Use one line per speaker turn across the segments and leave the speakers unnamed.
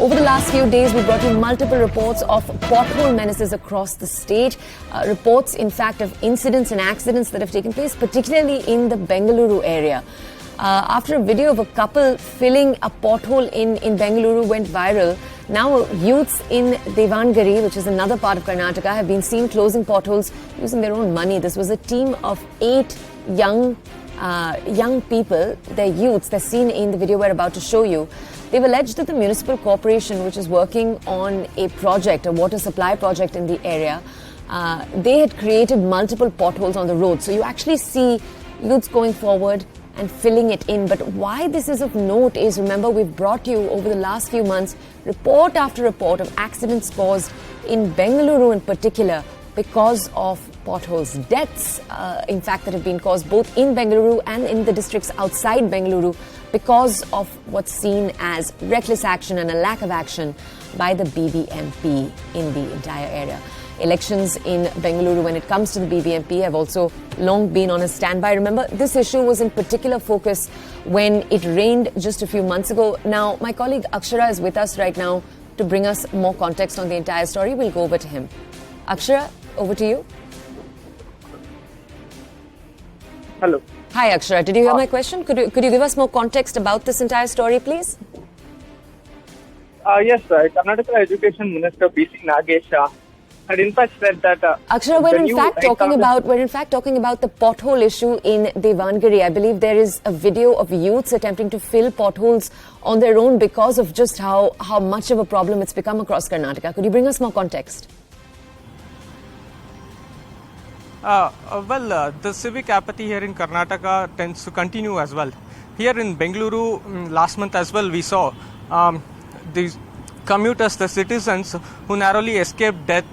Over the last few days, we brought you multiple reports of pothole menaces across the state. Reports, in fact, of incidents and accidents that have taken place, particularly in the Bengaluru area. After a video of a couple filling a pothole in Bengaluru went viral, now youths in Devangari, which is another part of Karnataka, have been seen closing potholes using their own money. This was a team of 8 young people, they're youths, they're seen in the video we're about to show you. They've alleged that the municipal corporation, which is working on a project, a water supply project in the area, they had created multiple potholes on the road. So you actually see youths going forward and filling it in. But why this is of note is, remember, we've brought you over the last few months report after report of accidents caused in Bengaluru in particular because of potholes. Deaths, in fact, that have been caused both in Bengaluru and in the districts outside Bengaluru because of what's seen as reckless action and a lack of action by the BBMP in the entire area. Elections in Bengaluru, when it comes to the BBMP, have also long been on a standby. Remember, this issue was in particular focus when it rained just a few months ago. Now, my colleague Akshara is with us right now to bring us more context on the entire story. We'll go over to him. Akshara, over to you.
Hello.
Hi, Akshara. Did you hear my question? Could you give us more context about this entire story, please?
Yes, Karnataka Education Minister B.C. Nagesh had in fact said that
Akshara, we're in fact talking about the pothole issue in Devangari. I believe there is a video of youths attempting to fill potholes on their own because of just how much of a problem it's become across Karnataka. Could you bring us more context?
The civic apathy here in Karnataka tends to continue as well. Here in Bengaluru, last month as well, we saw these commuters, the citizens who narrowly escaped death,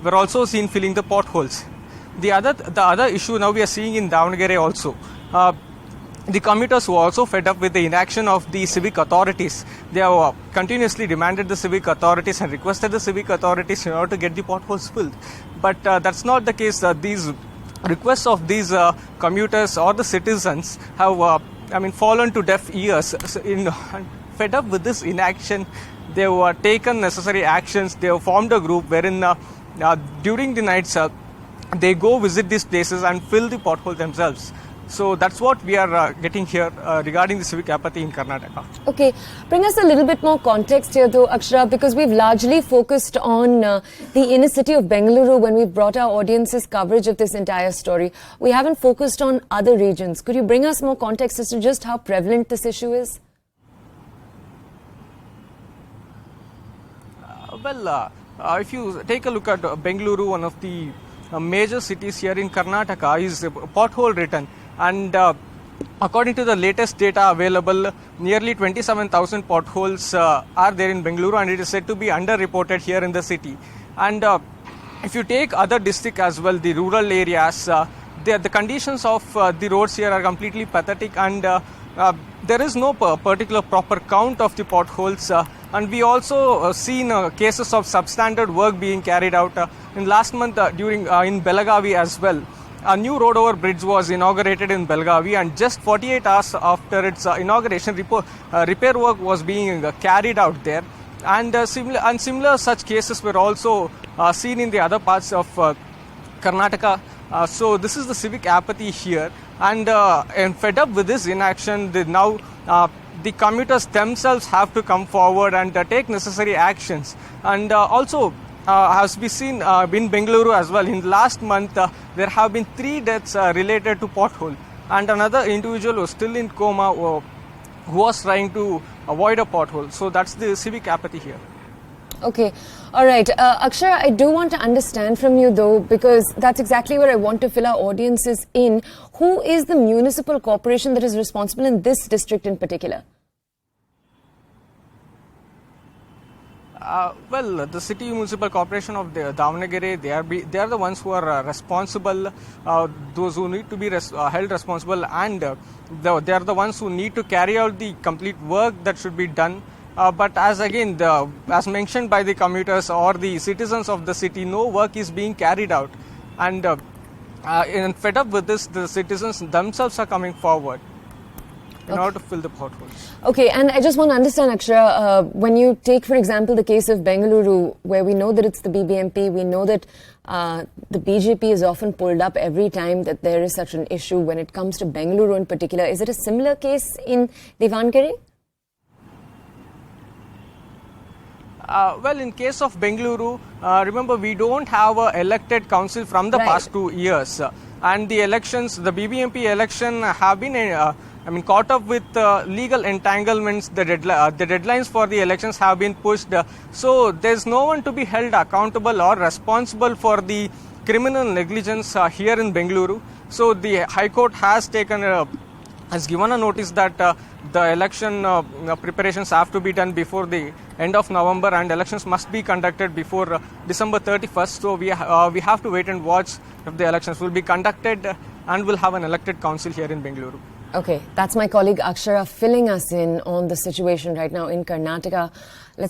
were also seen filling the potholes. The other issue now we are seeing in Davangere also. The commuters who also fed up with the inaction of the civic authorities. They have continuously demanded the civic authorities and requested the civic authorities in order to get the potholes filled. But that's not the case. These requests of these commuters or the citizens have fallen to deaf ears. Fed up with this inaction, they have taken necessary actions. They have formed a group wherein during the nights they go visit these places and fill the pothole themselves. So that's what we are getting here regarding the civic apathy in Karnataka.
Okay, bring us a little bit more context here though, Akshara, because we've largely focused on the inner city of Bengaluru when we've brought our audiences coverage of this entire story. We haven't focused on other regions. Could you bring us more context as to just how prevalent this issue is?
If you take a look at Bengaluru, one of the major cities here in Karnataka, is pothole ridden. And according to the latest data available, nearly 27,000 potholes are there in Bengaluru, and it is said to be underreported here in the city. And if you take other districts as well, the rural areas, the conditions of the roads here are completely pathetic, and there is no particular proper count of the potholes. And we also seen cases of substandard work being carried out. In last month in Belagavi as well. A new road over bridge was inaugurated in Belagavi, and just 48 hours after its inauguration, repair work was being carried out there. And similar such cases were also seen in the other parts of Karnataka. So this is the civic apathy here, and fed up with this inaction, the commuters themselves have to come forward and take necessary actions. And also, as we seen in Bengaluru as well, in last month there have been 3 deaths related to pothole, and another individual was still in coma who was trying to avoid a pothole. So that's the civic apathy here.
Okay, all right. Akshara, I do want to understand from you though, because that's exactly where I want to fill our audiences in. Who is the municipal corporation that is responsible in this district in particular?
The city municipal corporation of Davangere, they are the ones who are responsible, those who need to be held responsible, and they are the ones who need to carry out the complete work that should be done. But as mentioned by the commuters or the citizens of the city, no work is being carried out. And fed up with this, the citizens themselves are coming forward. in order to fill the potholes.
Okay, and I just want to understand, Akshara, when you take, for example, the case of Bengaluru, where we know that it's the BBMP, we know that the BJP is often pulled up every time that there is such an issue when it comes to Bengaluru in particular. Is it a similar case in Davangere?
Well, in case of Bengaluru, remember we don't have an elected council from the past 2 years. And the elections, the BBMP election have been caught up with legal entanglements. The deadlines for the elections have been pushed. So there's no one to be held accountable or responsible for the criminal negligence here in Bengaluru. So the High Court has given a notice that the election preparations have to be done before the end of November, and elections must be conducted before December 31st. So we have to wait and watch if the elections will be conducted and will have an elected council here in Bengaluru.
Okay, that's my colleague Akshara filling us in on the situation right now in Karnataka. Let's